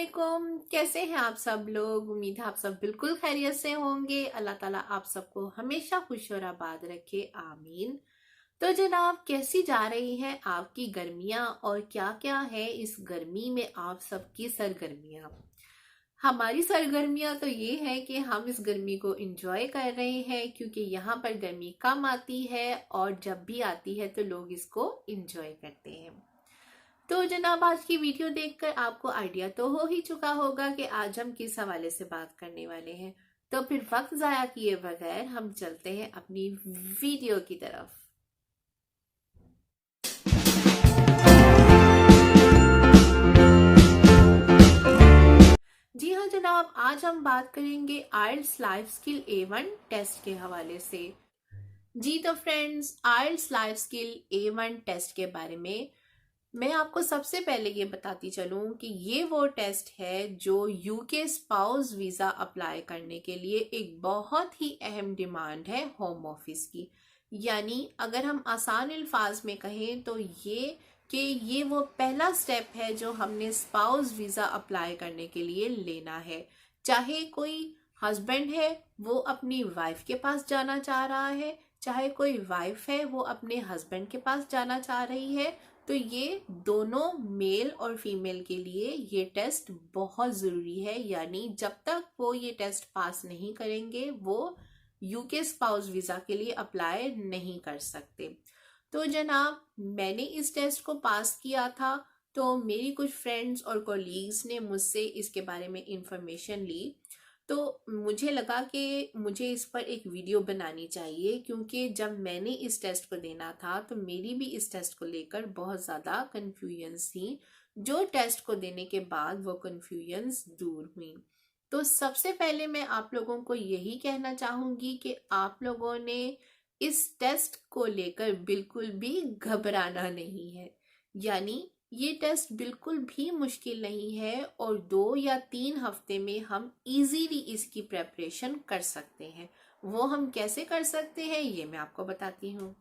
अस्सलामुअलैकुम। कैसे हैं आप सब लोग? उम्मीद है आप सब बिल्कुल खैरियत से होंगे। अल्लाह ताला आप सबको हमेशा खुश और आबाद रखे, आमीन। तो जनाब, कैसी जा रही हैं आपकी गर्मियां और क्या क्या है इस गर्मी में आप सबकी सरगर्मियां? हमारी सरगर्मियां तो ये है कि हम इस गर्मी को एंजॉय कर रहे हैं, क्योंकि यहाँ पर गर्मी कम आती है और जब भी आती है तो लोग इसको एंजॉय करते हैं। तो जनाब, आज की वीडियो देखकर आपको आइडिया तो हो ही चुका होगा कि आज हम किस हवाले से बात करने वाले हैं। तो फिर वक्त जाया किए बगैर हम चलते हैं अपनी वीडियो की तरफ। जी हाँ जनाब, आज हम बात करेंगे आइल्स लाइफ स्किल A1 टेस्ट के हवाले से। जी तो फ्रेंड्स, आइल्स लाइफ स्किल A1 टेस्ट के बारे में मैं आपको सबसे पहले ये बताती चलूं कि ये वो टेस्ट है जो यूके स्पाउस वीज़ा अप्लाई करने के लिए एक बहुत ही अहम डिमांड है होम ऑफिस की। यानी अगर हम आसान अल्फाज में कहें तो ये वो पहला स्टेप है जो हमने स्पाउस वीज़ा अप्लाई करने के लिए लेना है। चाहे कोई हस्बैंड है वो अपनी वाइफ के पास जाना चाह रहा है, चाहे कोई वाइफ है वो अपने हस्बैंड के पास जाना चाह रही है, तो ये दोनों मेल और फीमेल के लिए ये टेस्ट बहुत ज़रूरी है। यानी जब तक वो ये टेस्ट पास नहीं करेंगे वो यूके स्पाउस वीज़ा के लिए अप्लाई नहीं कर सकते। तो जनाब, मैंने इस टेस्ट को पास किया था, तो मेरी कुछ फ्रेंड्स और कोलीग्स ने मुझसे इसके बारे में इंफॉर्मेशन ली। तो मुझे लगा कि मुझे इस पर एक वीडियो बनानी चाहिए, क्योंकि जब मैंने इस टेस्ट को देना था तो मेरी भी इस टेस्ट को लेकर बहुत ज़्यादा कन्फ्यूजन्स थी, जो टेस्ट को देने के बाद वो कन्फ्यूजन्स दूर हुई। तो सबसे पहले मैं आप लोगों को यही कहना चाहूँगी कि आप लोगों ने इस टेस्ट को लेकर बिल्कुल भी घबराना नहीं है। यानी ये टेस्ट बिल्कुल भी मुश्किल नहीं है और 2 या 3 हफ्ते में हम इजीली इसकी प्रेपरेशन कर सकते हैं। वो हम कैसे कर सकते हैं ये मैं आपको बताती हूँ।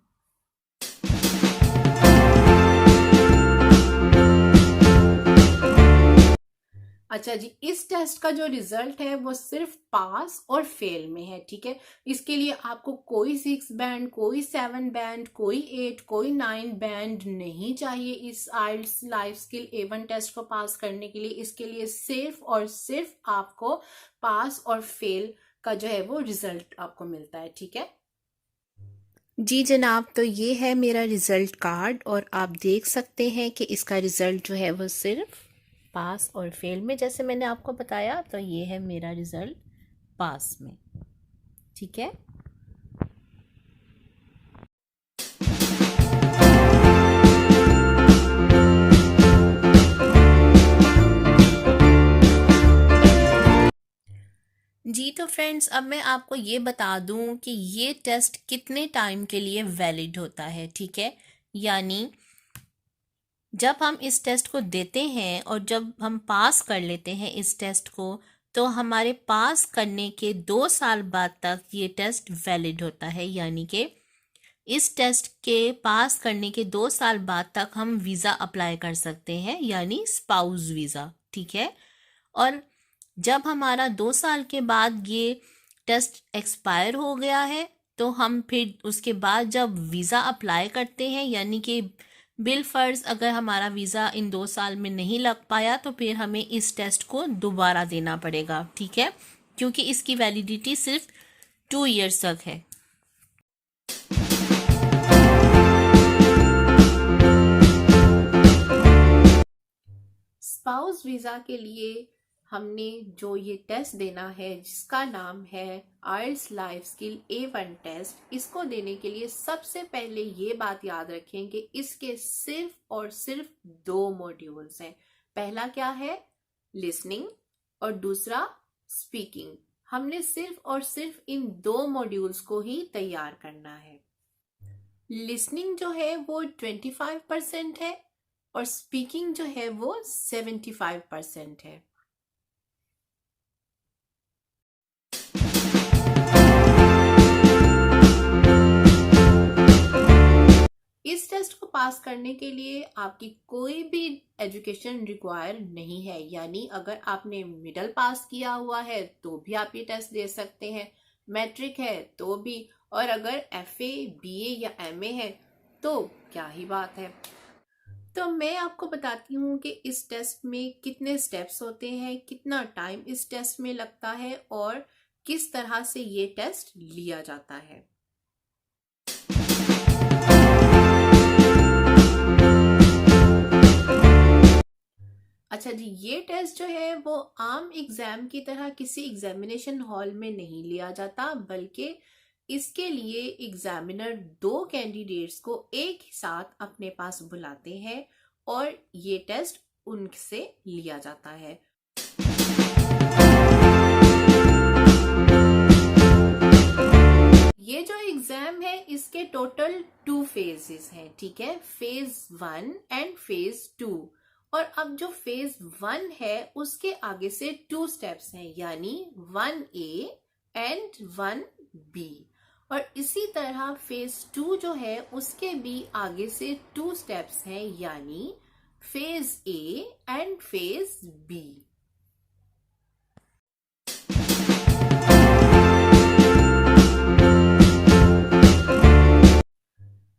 अच्छा जी, इस टेस्ट का जो रिजल्ट है वो सिर्फ पास और फेल में है, ठीक है। इसके लिए आपको कोई 6 बैंड, कोई 7 बैंड, कोई 8, कोई 9 बैंड नहीं चाहिए इस आइल्स लाइफ स्किल A1 टेस्ट को पास करने के लिए। इसके लिए सिर्फ और सिर्फ आपको पास और फेल का जो है वो रिजल्ट आपको मिलता है, ठीक है। जी जनाब, तो ये है मेरा रिजल्ट कार्ड और आप देख सकते हैं कि इसका रिजल्ट जो है वो सिर्फ पास और फेल में, जैसे मैंने आपको बताया, तो ये है मेरा रिजल्ट पास में, ठीक है। जी तो फ्रेंड्स, अब मैं आपको ये बता दूं कि ये टेस्ट कितने टाइम के लिए वैलिड होता है, ठीक है। यानी जब हम इस टेस्ट को देते हैं और जब हम पास कर लेते हैं इस टेस्ट को, तो हमारे पास करने के 2 साल बाद तक ये टेस्ट वैलिड होता है। यानी कि इस टेस्ट के पास करने के 2 साल बाद तक हम वीज़ा अप्लाई कर सकते हैं, यानी स्पाउस वीज़ा, ठीक है। और जब हमारा 2 साल के बाद ये टेस्ट एक्सपायर हो गया है, तो हम फिर उसके बाद जब वीज़ा अप्लाई करते हैं, यानी कि बिल फर्ज अगर हमारा वीज़ा इन 2 साल में नहीं लग पाया तो फिर हमें इस टेस्ट को दोबारा देना पड़ेगा, ठीक है, क्योंकि इसकी वैलिडिटी सिर्फ 2 ईयर्स तक है। स्पाउस वीज़ा के लिए हमने जो ये टेस्ट देना है, जिसका नाम है आइल्स लाइफ स्किल A1 टेस्ट, इसको देने के लिए सबसे पहले ये बात याद रखें कि इसके सिर्फ और सिर्फ 2 मॉड्यूल्स हैं। पहला क्या है? लिसनिंग, और दूसरा स्पीकिंग। हमने सिर्फ और सिर्फ इन 2 मॉड्यूल्स को ही तैयार करना है। लिसनिंग जो है वो 25% है और स्पीकिंग जो है वो 75% है। इस टेस्ट को पास करने के लिए आपकी कोई भी एजुकेशन रिक्वायर नहीं है, यानी अगर आपने मिडिल पास किया हुआ है तो भी आप ये टेस्ट दे सकते हैं, मैट्रिक है तो भी, और अगर FA BA या MA है तो क्या ही बात है। तो मैं आपको बताती हूँ कि इस टेस्ट में कितने स्टेप्स होते हैं, कितना टाइम इस टेस्ट में लगता है और किस तरह से ये टेस्ट लिया जाता है। अच्छा जी, ये टेस्ट जो है वो आम एग्जाम की तरह किसी एग्जामिनेशन हॉल में नहीं लिया जाता, बल्कि इसके लिए एग्जामिनर 2 कैंडिडेट्स को एक साथ अपने पास बुलाते हैं और ये टेस्ट उनसे लिया जाता है। ये जो एग्जाम है इसके टोटल 2 फेजेस हैं, ठीक है, फेज 1 एंड फेज 2। और अब जो फेज 1 है उसके आगे से 2 स्टेप्स हैं, यानी 1A एंड 1B। और इसी तरह फेज 2 जो है उसके भी आगे से 2 स्टेप्स हैं, यानी phase A and phase B।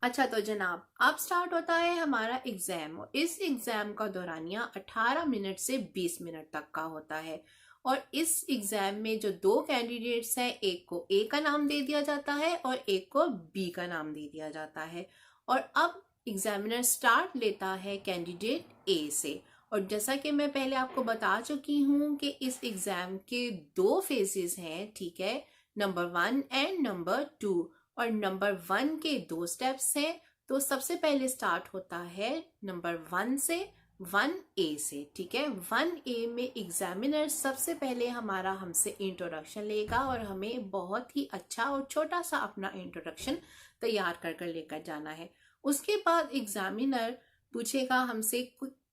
अच्छा तो जनाब, अब स्टार्ट होता है हमारा एग्जाम। इस एग्जाम का दौरानिया 18 मिनट से 20 मिनट तक का होता है। और इस एग्जाम में जो 2 कैंडिडेट्स हैं, एक को A का नाम दे दिया जाता है और एक को B का नाम दे दिया जाता है। और अब एग्जामिनर स्टार्ट लेता है कैंडिडेट A से। और जैसा कि मैं पहले आपको बता चुकी हूँ कि इस एग्जाम के 2 फेजेस हैं, ठीक है, नंबर 1 एंड नंबर 2। और नंबर 1 के 2 स्टेप्स हैं। तो सबसे पहले स्टार्ट होता है नंबर 1 से, 1A से, ठीक है। 1A में एग्जामिनर सबसे पहले हमारा हमसे इंट्रोडक्शन लेगा और हमें बहुत ही अच्छा और छोटा सा अपना इंट्रोडक्शन तैयार कर लेकर जाना है। उसके बाद एग्जामिनर पूछेगा हमसे,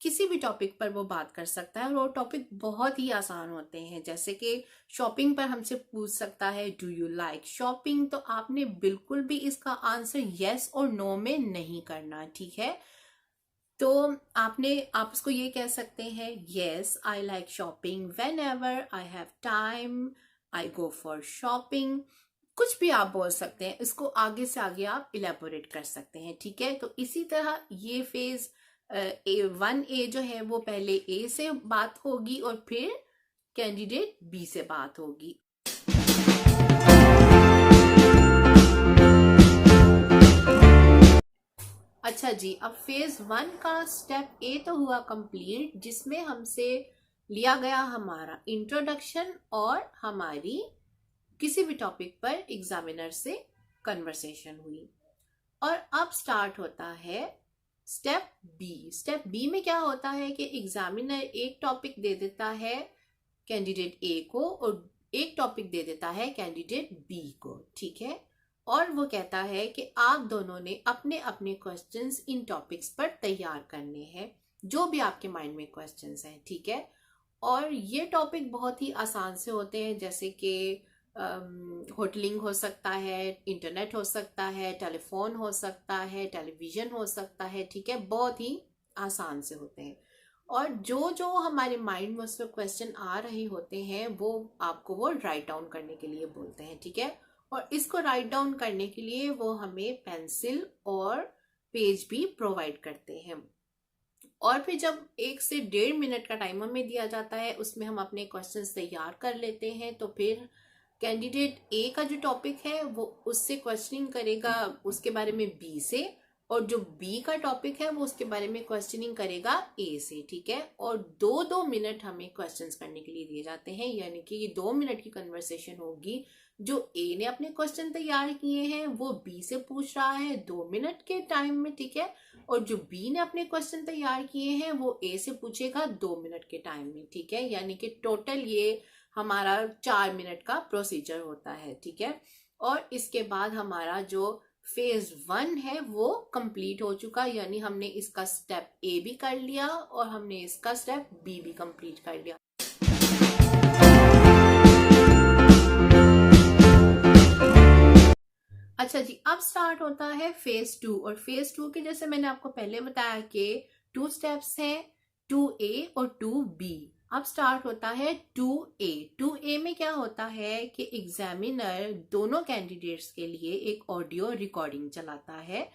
किसी भी टॉपिक पर वो बात कर सकता है और वो टॉपिक बहुत ही आसान होते हैं। जैसे कि शॉपिंग पर हमसे पूछ सकता है, डू यू लाइक शॉपिंग। तो आपने बिल्कुल भी इसका आंसर येस और नो में नहीं करना, ठीक है। तो आप उसको ये कह सकते हैं, yes I like shopping, when ever I have time I go for shopping. कुछ भी आप बोल सकते हैं, इसको आगे से आगे आप इलेबोरेट कर सकते हैं, ठीक है। तो इसी तरह ये फेज 1A जो है वो पहले A से बात होगी और फिर कैंडिडेट B से बात होगी। अच्छा जी, अब फेज 1 का स्टेप A तो हुआ कंप्लीट, जिसमें हमसे लिया गया हमारा इंट्रोडक्शन और हमारी किसी भी टॉपिक पर एग्जामिनर से कन्वर्सेशन हुई। और अब स्टार्ट होता है स्टेप B। स्टेप B में क्या होता है कि एग्जामिनर एक टॉपिक दे देता है कैंडिडेट A को और एक टॉपिक दे देता है कैंडिडेट B को, ठीक है। और वो कहता है कि आप दोनों ने अपने अपने क्वेश्चंस इन टॉपिक्स पर तैयार करने हैं, जो भी आपके माइंड में क्वेश्चंस हैं, ठीक है। और ये टॉपिक बहुत ही आसान से होते हैं, जैसे कि होटलिंग हो सकता है, इंटरनेट हो सकता है, टेलीफोन हो सकता है, टेलीविजन हो सकता है, ठीक है। बहुत ही आसान से होते हैं। और जो जो हमारे माइंड में उस पर क्वेश्चन आ रहे होते हैं वो आपको वो राइट डाउन करने के लिए बोलते हैं, ठीक है। और इसको राइट डाउन करने के लिए वो हमें पेंसिल और पेज भी प्रोवाइड करते हैं। और फिर जब 1 से 1.5 मिनट का टाइम हमें दिया जाता है, उसमें हम अपने क्वेश्चंस तैयार कर लेते हैं। तो फिर कैंडिडेट A का जो टॉपिक है वो उससे क्वेश्चनिंग करेगा उसके बारे में B से, और जो B का टॉपिक है वो उसके बारे में क्वेश्चनिंग करेगा A से, ठीक है। और 2-2 मिनट हमें क्वेश्चंस करने के लिए दिए जाते हैं, यानी कि ये 2 मिनट की कन्वर्सेशन होगी। जो A ने अपने क्वेश्चन तैयार किए हैं वो B से पूछ रहा है 2 मिनट के टाइम में, ठीक है। और जो B ने अपने क्वेश्चन तैयार किए हैं वो A से पूछेगा 2 मिनट के टाइम में, ठीक है। यानी कि टोटल ये हमारा 4 मिनट का प्रोसीजर होता है, ठीक है। और इसके बाद हमारा जो फेज 1 है वो कंप्लीट हो चुका, यानी हमने इसका स्टेप A भी कर लिया और हमने इसका स्टेप B भी कंप्लीट कर लिया। अच्छा जी, अब स्टार्ट होता है फेज 2। और फेज 2 के जैसे मैंने आपको पहले बताया कि 2 स्टेप्स हैं, 2A और 2B। अब स्टार्ट होता है 2A। 2A में क्या होता है कि एग्जामिनर दोनों कैंडिडेट्स के लिए एक ऑडियो रिकॉर्डिंग चलाता है,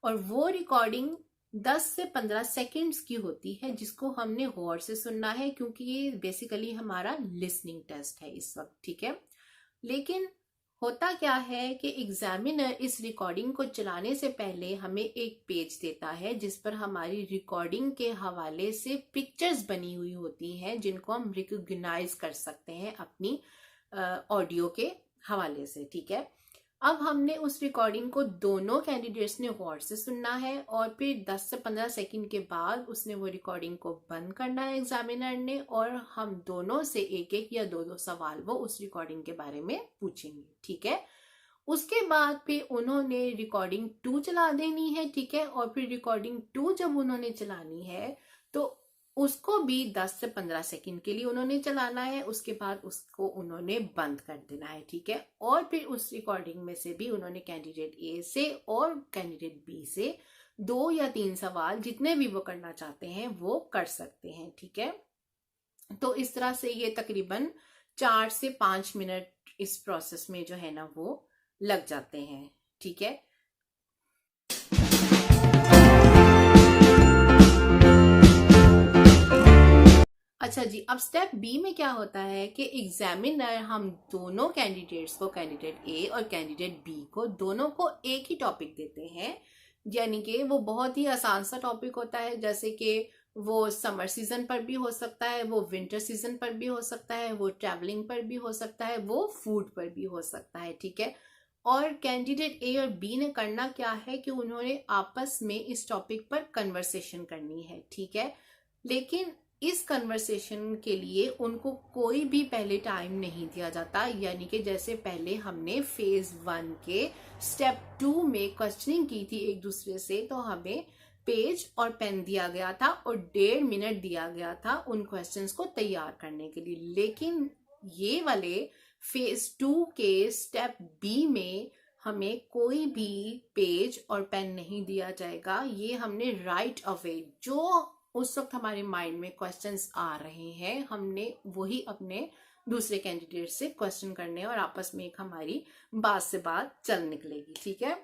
और वो रिकॉर्डिंग 10 से 15 सेकंड्स की होती है, जिसको हमने गौर से सुनना है, क्योंकि ये बेसिकली हमारा लिसनिंग टेस्ट है इस वक्त, ठीक है। लेकिन होता क्या है कि एग्जामिनर इस रिकॉर्डिंग को चलाने से पहले हमें एक पेज देता है, जिस पर हमारी रिकॉर्डिंग के हवाले से पिक्चर्स बनी हुई होती हैं, जिनको हम रिकॉग्नाइज कर सकते हैं अपनी ऑडियो के हवाले से, ठीक है। अब हमने उस रिकॉर्डिंग को दोनों कैंडिडेट्स ने गौर से सुनना है, और फिर 10 से 15 सेकंड के बाद उसने वो रिकॉर्डिंग को बंद करना है एग्जामिनर ने, और हम दोनों से एक एक या दो दो सवाल वो उस रिकॉर्डिंग के बारे में पूछेंगे, ठीक है। उसके बाद फिर उन्होंने रिकॉर्डिंग 2 चला देनी है, ठीक है। और फिर रिकॉर्डिंग 2 जब उन्होंने चलानी है तो उसको भी 10 से 15 सेकंड के लिए उन्होंने चलाना है, उसके बाद उसको उन्होंने बंद कर देना है, ठीक है। और फिर उस रिकॉर्डिंग में से भी उन्होंने कैंडिडेट ए से और कैंडिडेट बी से 2 या 3 सवाल जितने भी वो करना चाहते हैं वो कर सकते हैं, ठीक है। तो इस तरह से ये तकरीबन 4 से 5 मिनट इस प्रोसेस में जो है ना वो लग जाते हैं, ठीक है। अच्छा जी, अब स्टेप बी में क्या होता है कि एग्जामिनर हम दोनों कैंडिडेट्स को, कैंडिडेट ए और कैंडिडेट बी को, दोनों को एक ही टॉपिक देते हैं। यानी कि वो बहुत ही आसान सा टॉपिक होता है, जैसे कि वो समर सीजन पर भी हो सकता है, वो विंटर सीजन पर भी हो सकता है, वो ट्रैवलिंग पर भी हो सकता है, वो फूड पर भी हो सकता है, ठीक है। और कैंडिडेट ए और बी ने करना क्या है कि उन्होंने आपस में इस टॉपिक पर कन्वर्सेशन करनी है, ठीक है। लेकिन इस कन्वर्सेशन के लिए उनको कोई भी पहले टाइम नहीं दिया जाता, यानी कि जैसे पहले हमने फेज 1 के स्टेप 2 में क्वेश्चनिंग की थी एक दूसरे से, तो हमें पेज और पेन दिया गया था और 1.5 मिनट दिया गया था उन क्वेश्चंस को तैयार करने के लिए। लेकिन ये वाले फेज 2 के स्टेप बी में हमें कोई भी पेज और पेन नहीं दिया जाएगा। ये हमने राइट अवे जो उस वक्त हमारे माइंड में क्वेश्चंस आ रहे हैं, हमने वही अपने दूसरे कैंडिडेट से क्वेश्चन करने, और आपस में एक हमारी बात से बात चल निकलेगी, ठीक है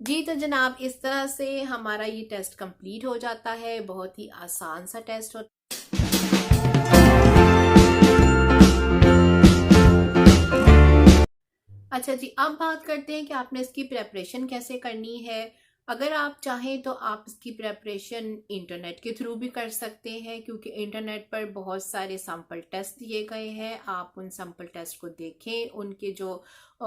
जी। तो जनाब, इस तरह से हमारा ये टेस्ट कंप्लीट हो जाता है। बहुत ही आसान सा टेस्ट होता है। अच्छा जी, अब बात करते हैं कि आपने इसकी प्रेपरेशन कैसे करनी है। अगर आप चाहें तो आप इसकी प्रेपरेशन इंटरनेट के थ्रू भी कर सकते हैं, क्योंकि इंटरनेट पर बहुत सारे सैम्पल टेस्ट दिए गए हैं। आप उन सैम्पल टेस्ट को देखें, उनके जो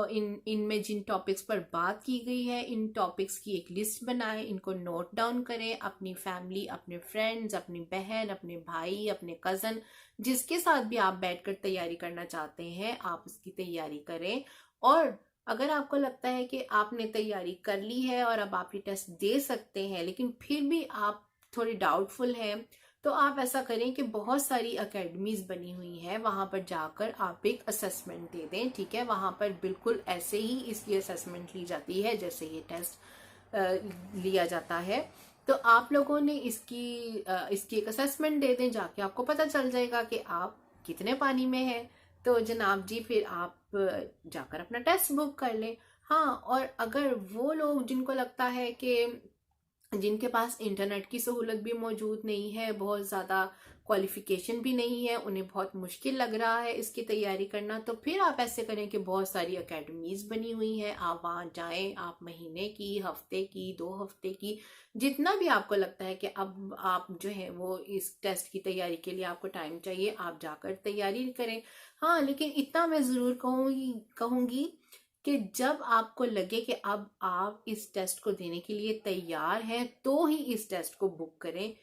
इनमें जिन टॉपिक्स पर बात की गई है, इन टॉपिक्स की एक लिस्ट बनाएं, इनको नोट डाउन करें। अपनी फैमिली, अपने फ्रेंड्स, अपनी बहन, अपने भाई, अपने कज़न, जिसके साथ भी आप बैठकर तैयारी करना चाहते हैं, आप उसकी तैयारी करें। और अगर आपको लगता है कि आपने तैयारी कर ली है और अब आप ये टेस्ट दे सकते हैं, लेकिन फिर भी आप थोड़ी डाउटफुल हैं, तो आप ऐसा करें कि बहुत सारी एकेडमीज बनी हुई हैं, वहां पर जाकर आप एक असेसमेंट दे दें, ठीक है। वहां पर बिल्कुल ऐसे ही इसकी असेसमेंट ली जाती है जैसे ये टेस्ट लिया जाता है। तो आप लोगों ने इसकी एक असेसमेंट दे दें, जाके आपको पता चल जाएगा कि आप कितने पानी में हैं। तो जनाब जी, फिर आप जाकर अपना टेस्ट बुक कर लें। हाँ, और अगर वो लोग जिनको लगता है कि जिनके पास इंटरनेट की सहूलत भी मौजूद नहीं है, बहुत ज़्यादा क्वालिफिकेशन भी नहीं है, उन्हें बहुत मुश्किल लग रहा है इसकी तैयारी करना, तो फिर आप ऐसे करें कि बहुत सारी एकेडमीज बनी हुई हैं, आप वहाँ जाएं। आप महीने की, हफ्ते की, 2 हफ्ते की, जितना भी आपको लगता है कि अब आप जो है वो इस टेस्ट की तैयारी के लिए आपको टाइम चाहिए, आप जाकर तैयारी करें। हाँ, लेकिन इतना मैं ज़रूर कहूँगी कि जब आपको लगे कि अब आप इस टेस्ट को देने के लिए तैयार हैं, तो ही इस टेस्ट को बुक करें।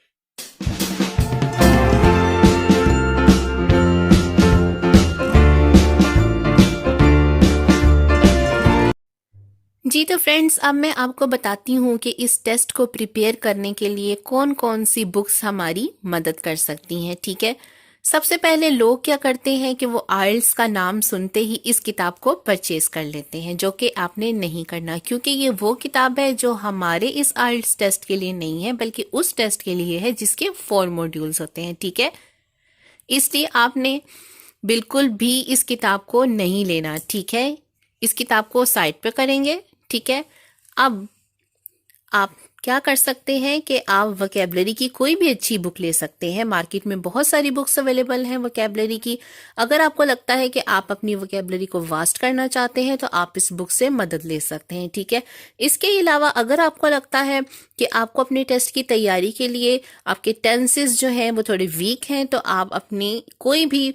जी तो फ्रेंड्स, अब मैं आपको बताती हूँ कि इस टेस्ट को प्रिपेयर करने के लिए कौन कौन सी बुक्स हमारी मदद कर सकती हैं, ठीक है। सबसे पहले लोग क्या करते हैं कि वो आइल्स का नाम सुनते ही इस किताब को परचेज कर लेते हैं, जो कि आपने नहीं करना, क्योंकि ये वो किताब है जो हमारे इस आइल्स टेस्ट के लिए नहीं है, बल्कि उस टेस्ट के लिए है जिसके 4 मॉड्यूल्स होते हैं, ठीक है। इसलिए आपने बिल्कुल भी इस किताब को नहीं लेना, ठीक है। इस किताब को साइड पे करेंगे, ठीक है। अब आप क्या कर सकते हैं कि आप वोकैबलरी की कोई भी अच्छी बुक ले सकते हैं। मार्केट में बहुत सारी बुक्स अवेलेबल हैं वोकैबलरी की। अगर आपको लगता है कि आप अपनी वोकैबलरी को वास्ट करना चाहते हैं तो आप इस बुक से मदद ले सकते हैं, ठीक है। इसके अलावा अगर आपको लगता है कि आपको अपने टेस्ट की तैयारी के लिए आपके टेंसेस जो हैं वो थोड़े वीक हैं, तो आप अपनी कोई भी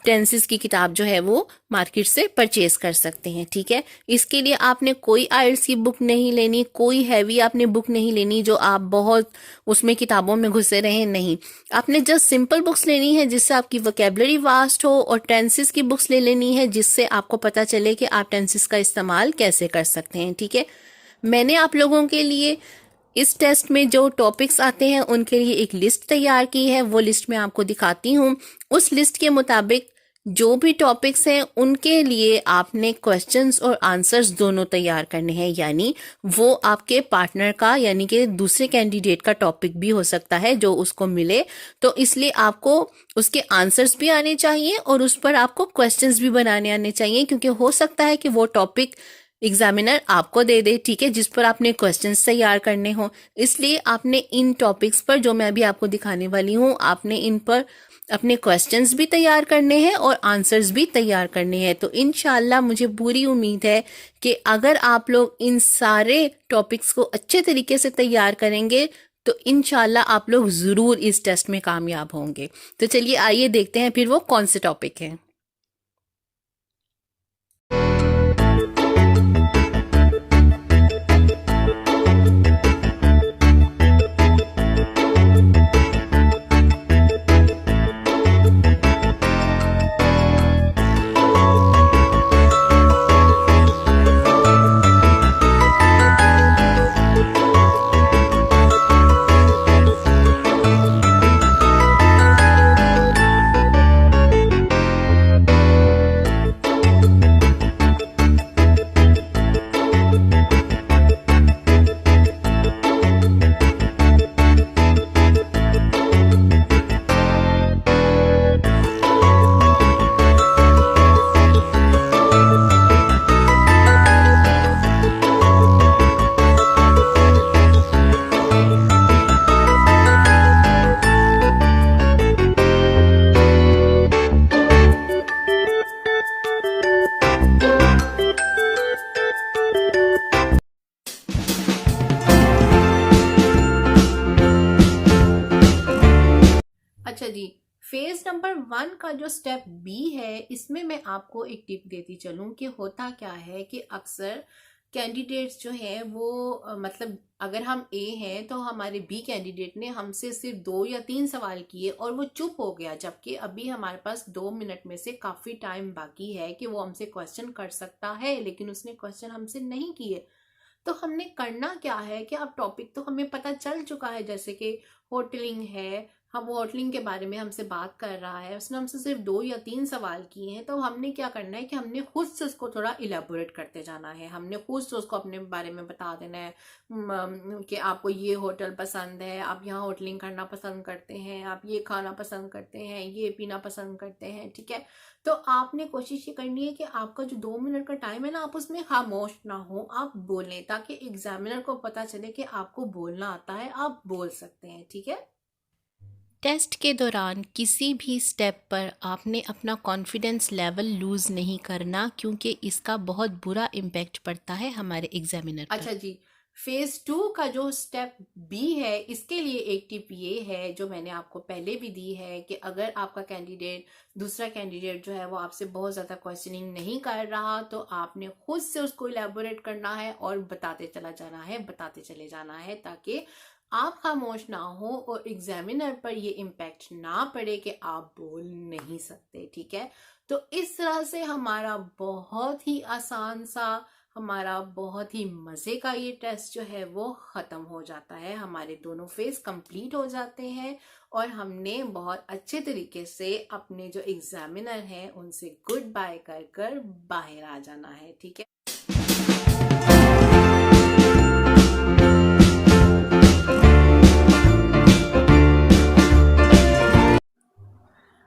टेंसेस की किताब जो है वो मार्केट से परचेज कर सकते हैं, ठीक है। इसके लिए आपने कोई आइल्स की बुक नहीं लेनी, कोई हैवी आपने बुक नहीं लेनी जो आप बहुत उसमें किताबों में घुसे रहे, नहीं। आपने जस्ट सिंपल बुक्स लेनी है जिससे आपकी वोकैबलरी वास्ट हो, और टेंसेस की बुक्स ले लेनी है जिससे आपको पता चले कि आप टेंसेस का इस्तेमाल कैसे कर सकते हैं, ठीक है। मैंने आप लोगों के लिए इस टेस्ट में जो टॉपिक्स आते हैं उनके लिए एक लिस्ट तैयार की है, वो लिस्ट मैं आपको दिखाती हूँ। उस लिस्ट के मुताबिक जो भी टॉपिक्स हैं उनके लिए आपने क्वेश्चंस और आंसर्स दोनों तैयार करने हैं, यानी वो आपके पार्टनर का यानी कि दूसरे कैंडिडेट का टॉपिक भी हो सकता है जो उसको मिले, तो इसलिए आपको उसके आंसर्स भी आने चाहिए और उस पर आपको क्वेश्चंस भी बनाने आने चाहिए, क्योंकि हो सकता है कि वो टॉपिक एग्जामिनर आपको दे दे, ठीक है, जिस पर आपने क्वेश्चंस तैयार करने हो। इसलिए आपने इन टॉपिक्स पर जो मैं अभी आपको दिखाने वाली हूँ, आपने इन पर अपने क्वेश्चंस भी तैयार करने हैं और आंसर्स भी तैयार करने हैं। तो इंशाल्लाह मुझे पूरी उम्मीद है कि अगर आप लोग इन सारे टॉपिक्स को अच्छे तरीके से तैयार करेंगे तो इंशाल्लाह आप लोग ज़रूर इस टेस्ट में कामयाब होंगे। तो चलिए आइए देखते हैं फिर वो कौन से टॉपिक हैं। अच्छा जी, फेज नंबर 1 का जो स्टेप बी है, इसमें मैं आपको एक टिप देती चलूं कि होता क्या है कि अक्सर कैंडिडेट्स जो हैं वो मतलब अगर हम ए हैं तो हमारे बी कैंडिडेट ने हमसे सिर्फ 2 या 3 सवाल किए और वो चुप हो गया, जबकि अभी हमारे पास 2 मिनट में से काफी टाइम बाकी है कि वो हमसे क्वेश्चन कर सकता है, लेकिन उसने क्वेश्चन हमसे नहीं किए। तो हमने करना क्या है कि अब टॉपिक तो हमें पता चल चुका है, जैसे कि होटलिंग है, हम वो होटलिंग के बारे में हमसे बात कर रहा है, उसने हमसे सिर्फ 2 या 3 सवाल किए हैं। तो हमने क्या करना है कि हमने खुद से उसको थोड़ा इलेबोरेट करते जाना है, हमने खुद से उसको अपने बारे में बता देना है कि आपको ये होटल पसंद है, आप यहाँ होटलिंग करना पसंद करते हैं, आप ये खाना पसंद करते हैं, ये पीना पसंद करते हैं, ठीक है। तो आपने कोशिश ये करनी है कि आपका जो 2 मिनट का टाइम है ना, आप उसमें खामोश ना हो, आप बोलें, ताकि एग्जामिनर को पता चले कि आपको बोलना आता है, आप बोल सकते हैं, ठीक है। टेस्ट के दौरान किसी भी स्टेप पर आपने अपना कॉन्फिडेंस लेवल लूज नहीं करना, क्योंकि इसका बहुत बुरा इम्पैक्ट पड़ता है हमारे एग्जामिनर पर। अच्छा जी, फेज 2 का जो स्टेप बी है, इसके लिए एक टिप ये है जो मैंने आपको पहले भी दी है कि अगर आपका कैंडिडेट दूसरा कैंडिडेट जो है वो आपसे बहुत ज्यादा क्वेश्चनिंग नहीं कर रहा, तो आपने खुद से उसको इलेबोरेट करना है और बताते चला जाना है, बताते चले जाना है, ताकि आप खामोश ना हो और एग्जामिनर पर ये इम्पैक्ट ना पड़े कि आप बोल नहीं सकते, ठीक है। तो इस तरह से हमारा बहुत ही आसान सा हमारा बहुत ही मज़े का ये टेस्ट जो है वो ख़त्म हो जाता है, हमारे दोनों फेस कंप्लीट हो जाते हैं और हमने बहुत अच्छे तरीके से अपने जो एग्जामिनर हैं उनसे गुड बाय कर कर बाहर आ जाना है। ठीक है।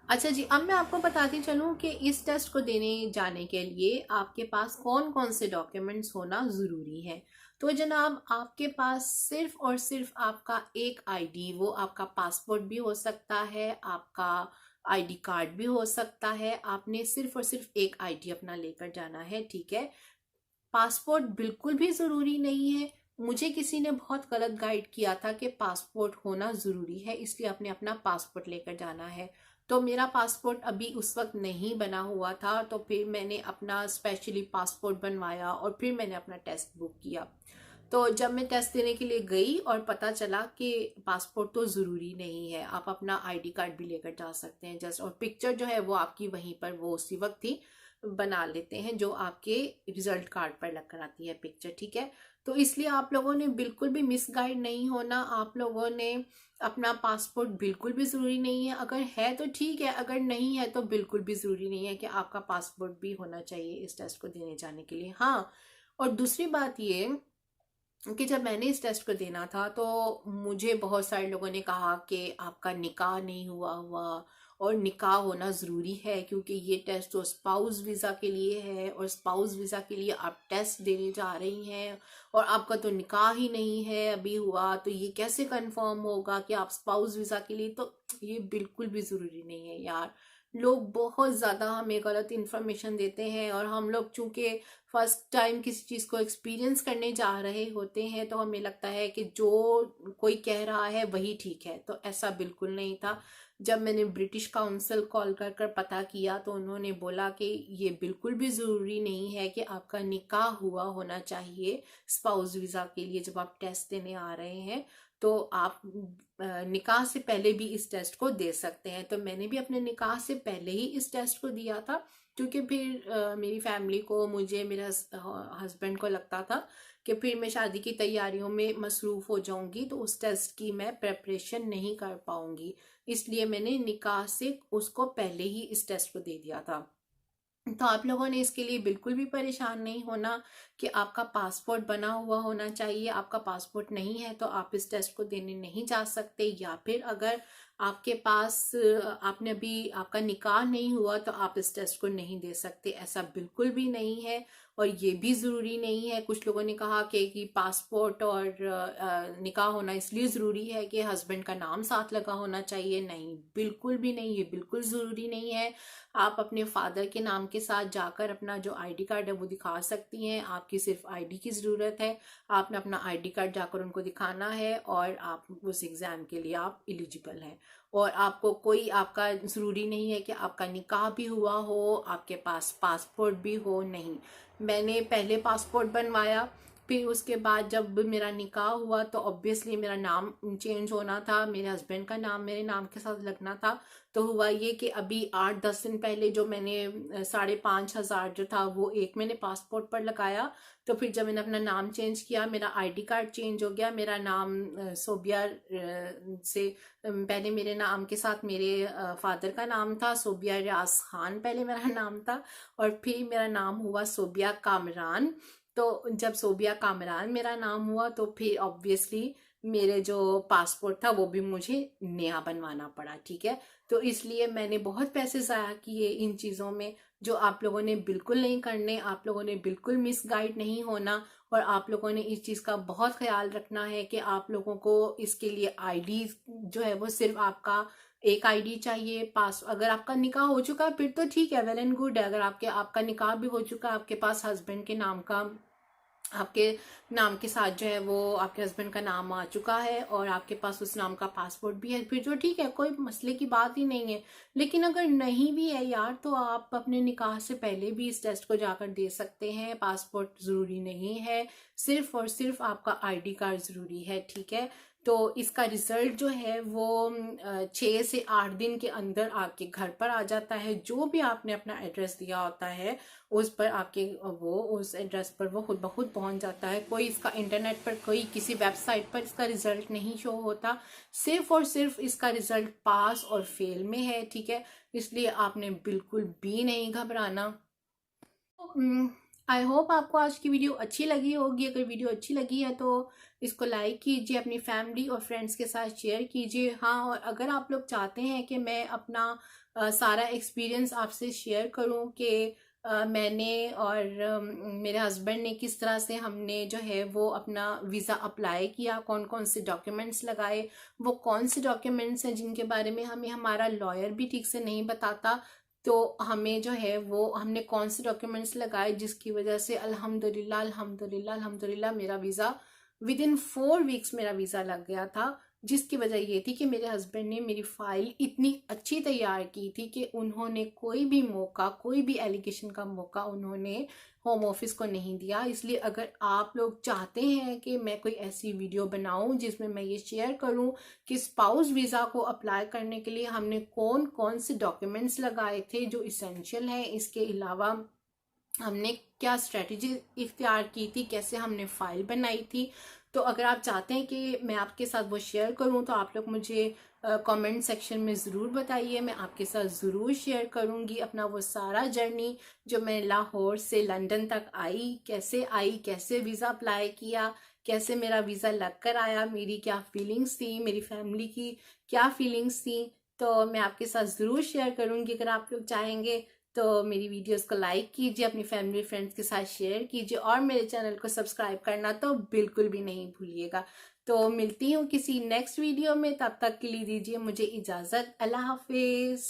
अच्छा जी, अब मैं आपको बताती चलूँ कि इस टेस्ट को देने जाने के लिए आपके पास कौन कौन से डॉक्यूमेंट्स होना ज़रूरी है। तो जनाब, आपके पास सिर्फ और सिर्फ आपका एक आईडी, वो आपका पासपोर्ट भी हो सकता है, आपका आईडी कार्ड भी हो सकता है। आपने सिर्फ और सिर्फ एक आईडी अपना लेकर जाना है। ठीक है। पासपोर्ट बिल्कुल भी ज़रूरी नहीं है। मुझे किसी ने बहुत गलत गाइड किया था कि पासपोर्ट होना ज़रूरी है, इसलिए आपने अपना पासपोर्ट लेकर जाना है। तो मेरा पासपोर्ट अभी उस वक्त नहीं बना हुआ था, तो फिर मैंने अपना स्पेशली पासपोर्ट बनवाया और फिर मैंने अपना टेस्ट बुक किया। तो जब मैं टेस्ट देने के लिए गई और पता चला कि पासपोर्ट तो ज़रूरी नहीं है, आप अपना आईडी कार्ड भी लेकर जा सकते हैं जस्ट, और पिक्चर जो है वो आपकी वहीं पर वो उसी वक्त ही बना लेते हैं जो आपके रिजल्ट कार्ड पर लग कर आती है पिक्चर। ठीक है। तो इसलिए आप लोगों ने बिल्कुल भी मिसगाइड नहीं होना। आप लोगों ने अपना पासपोर्ट बिल्कुल भी ज़रूरी नहीं है, अगर है तो ठीक है, अगर नहीं है तो बिल्कुल भी ज़रूरी नहीं है कि आपका पासपोर्ट भी होना चाहिए इस टेस्ट को देने जाने के लिए। हाँ, और दूसरी बात ये कि जब मैंने इस टेस्ट को देना था तो मुझे बहुत सारे लोगों ने कहा कि आपका निकाह नहीं हुआ हुआ और निकाह होना ज़रूरी है, क्योंकि ये टेस्ट तो स्पाउस वीज़ा के लिए है और स्पाउस वीज़ा के लिए आप टेस्ट देने जा रही हैं और आपका तो निकाह ही नहीं है अभी हुआ, तो ये कैसे कंफर्म होगा कि आप स्पाउस वीज़ा के लिए। तो ये बिल्कुल भी ज़रूरी नहीं है यार। लोग बहुत ज़्यादा हमें गलत इन्फॉर्मेशन देते हैं और हम लोग चूँकि फर्स्ट टाइम किसी चीज़ को एक्सपीरियंस करने जा रहे होते हैं तो हमें लगता है कि जो कोई कह रहा है वही ठीक है, तो ऐसा बिल्कुल नहीं था। जब मैंने ब्रिटिश काउंसिल कॉल कर कर पता किया तो उन्होंने बोला कि ये बिल्कुल भी ज़रूरी नहीं है कि आपका निकाह हुआ होना चाहिए स्पाउस वीज़ा के लिए जब आप टेस्ट देने आ रहे हैं। तो आप निकाह से पहले भी इस टेस्ट को दे सकते हैं। तो मैंने भी अपने निकाह से पहले ही इस टेस्ट को दिया था, क्योंकि फिर मेरी फैमिली को, मुझे, मेरे हस्बैंड को लगता था कि फिर मैं शादी की तैयारियों में मसरूफ़ हो जाऊंगी तो उस टेस्ट की मैं प्रेपरेशन नहीं कर पाऊंगी, इसलिए मैंने निकाह से उसको पहले ही इस टेस्ट को दे दिया था। तो आप लोगों ने इसके लिए बिल्कुल भी परेशान नहीं होना कि आपका पासपोर्ट बना हुआ होना चाहिए। आपका पासपोर्ट नहीं है तो आप इस टेस्ट को देने नहीं जा सकते, या फिर अगर आपके पास आपने अभी आपका निकाह नहीं हुआ तो आप इस टेस्ट को नहीं दे सकते, ऐसा बिल्कुल भी नहीं है। और ये भी ज़रूरी नहीं है, कुछ लोगों ने कहा कि पासपोर्ट और निकाह होना इसलिए ज़रूरी है कि हस्बैंड का नाम साथ लगा होना चाहिए। नहीं, बिल्कुल भी नहीं, ये बिल्कुल ज़रूरी नहीं है। आप अपने फादर के नाम के साथ जाकर अपना जो आईडी कार्ड है वो दिखा सकती हैं। आपकी सिर्फ आईडी की ज़रूरत है, आपने अपना आईडी कार्ड जाकर उनको दिखाना है और आप उस एग्ज़ाम के लिए आप एलिजिबल हैं। और आपको कोई, आपका ज़रूरी नहीं है कि आपका निकाह भी हुआ हो, आपके पास पासपोर्ट भी हो, नहीं। मैंने पहले पासपोर्ट बनवाया, फिर उसके बाद जब मेरा निकाह हुआ तो ऑब्वियसली मेरा नाम चेंज होना था, मेरे हस्बैंड का नाम मेरे नाम के साथ लगना था। तो हुआ ये कि अभी 8-10 दिन पहले जो मैंने 5,500 जो था वो एक मैंने पासपोर्ट पर लगाया। तो फिर जब मैंने अपना नाम चेंज किया, मेरा आईडी कार्ड चेंज हो गया, मेरा नाम सोबिया से पहले मेरे नाम के साथ मेरे फादर का नाम था सोबिया रियाज खान, पहले मेरा नाम था, और फिर मेरा नाम हुआ सोबिया कामरान। तो जब सोबिया कामरान मेरा नाम हुआ तो फिर ऑब्वियसली मेरे जो पासपोर्ट था वो भी मुझे नया बनवाना पड़ा। ठीक है। तो इसलिए मैंने बहुत पैसे ज़ाया किए इन चीज़ों में, जो आप लोगों ने बिल्कुल नहीं करने। आप लोगों ने बिल्कुल मिसगाइड नहीं होना और आप लोगों ने इस चीज़ का बहुत ख्याल रखना है कि आप लोगों को इसके लिए आईडी जो है वो सिर्फ आपका एक आईडी चाहिए। पास अगर आपका निकाह हो चुका है फिर तो ठीक है, वेल एंड गुड है। अगर आपका निकाह भी हो चुका है, आपके पास हस्बैंड के नाम का, आपके नाम के साथ जो है वो आपके हस्बैंड का नाम आ चुका है और आपके पास उस नाम का पासपोर्ट भी है, फिर तो ठीक है, कोई मसले की बात ही नहीं है। लेकिन अगर नहीं भी है यार, तो आप अपने निकाह से पहले भी इस टेस्ट को जाकर दे सकते हैं। पासपोर्ट ज़रूरी नहीं है, सिर्फ और सिर्फ आपका आईडी कार्ड ज़रूरी है। ठीक है। तो इसका रिजल्ट जो है वो 6 से 8 दिन के अंदर आपके घर पर आ जाता है। जो भी आपने अपना एड्रेस दिया होता है उस पर आपके वो उस एड्रेस पर वो खुद ब खुद पहुंच जाता है। कोई इसका इंटरनेट पर कोई किसी वेबसाइट पर इसका रिजल्ट नहीं शो होता, सिर्फ और सिर्फ इसका रिजल्ट पास और फेल में है, ठीक है। इसलिए आपने बिल्कुल भी नहीं घबराना। आई होप आपको आज की वीडियो अच्छी लगी होगी। अगर वीडियो अच्छी लगी है तो इसको लाइक कीजिए, अपनी फैमिली और फ्रेंड्स के साथ शेयर कीजिए। हाँ, और अगर आप लोग चाहते हैं कि मैं अपना सारा एक्सपीरियंस आपसे शेयर करूं कि मैंने और मेरे हस्बैंड ने किस तरह से हमने जो है वो अपना वीज़ा अप्लाई किया, कौन कौन से डॉक्यूमेंट्स लगाए, वो कौन से डॉक्यूमेंट्स हैं जिनके बारे में हमें हमारा लॉयर भी ठीक से नहीं बताता, तो हमें जो है वो हमने कौन से डॉक्यूमेंट्स लगाए जिसकी वजह से अल्हम्दुलिल्लाह अल्हम्दुलिल्लाह अल्हम्दुलिल्लाह मेरा वीज़ा विद इन 4 वीक्स मेरा वीज़ा लग गया था। जिसकी वजह ये थी कि मेरे हस्बैंड ने मेरी फाइल इतनी अच्छी तैयार की थी कि उन्होंने कोई भी मौका, कोई भी एलिगेशन का मौका उन्होंने होम ऑफिस को नहीं दिया। इसलिए अगर आप लोग चाहते हैं कि मैं कोई ऐसी वीडियो बनाऊं जिसमें मैं ये शेयर करूं कि स्पाउस वीज़ा को अप्लाई करने के लिए हमने कौन कौन से डॉक्यूमेंट्स लगाए थे जो इसेंशियल हैं, इसके अलावा हमने क्या स्ट्रेटजी इख्तियार की थी, कैसे हमने फाइल बनाई थी, तो अगर आप चाहते हैं कि मैं आपके साथ वो शेयर करूं तो आप लोग मुझे कमेंट सेक्शन में ज़रूर बताइए। मैं आपके साथ ज़रूर शेयर करूंगी अपना वो सारा जर्नी जो मैं लाहौर से लंदन तक आई, कैसे वीज़ा अप्लाई किया, कैसे मेरा वीज़ा लग कर आया, मेरी क्या फीलिंग्स थी, मेरी फैमिली की क्या फीलिंग्स थी, तो मैं आपके साथ ज़रूर शेयर करूंगी। अगर आप लोग चाहेंगे तो मेरी वीडियोस को लाइक कीजिए, अपनी फैमिली फ्रेंड्स के साथ शेयर कीजिए और मेरे चैनल को सब्सक्राइब करना तो बिल्कुल भी नहीं भूलिएगा। तो मिलती हूँ किसी नेक्स्ट वीडियो में, तब तक के लिए दीजिए मुझे इजाज़त। अल्लाह हाफिज़।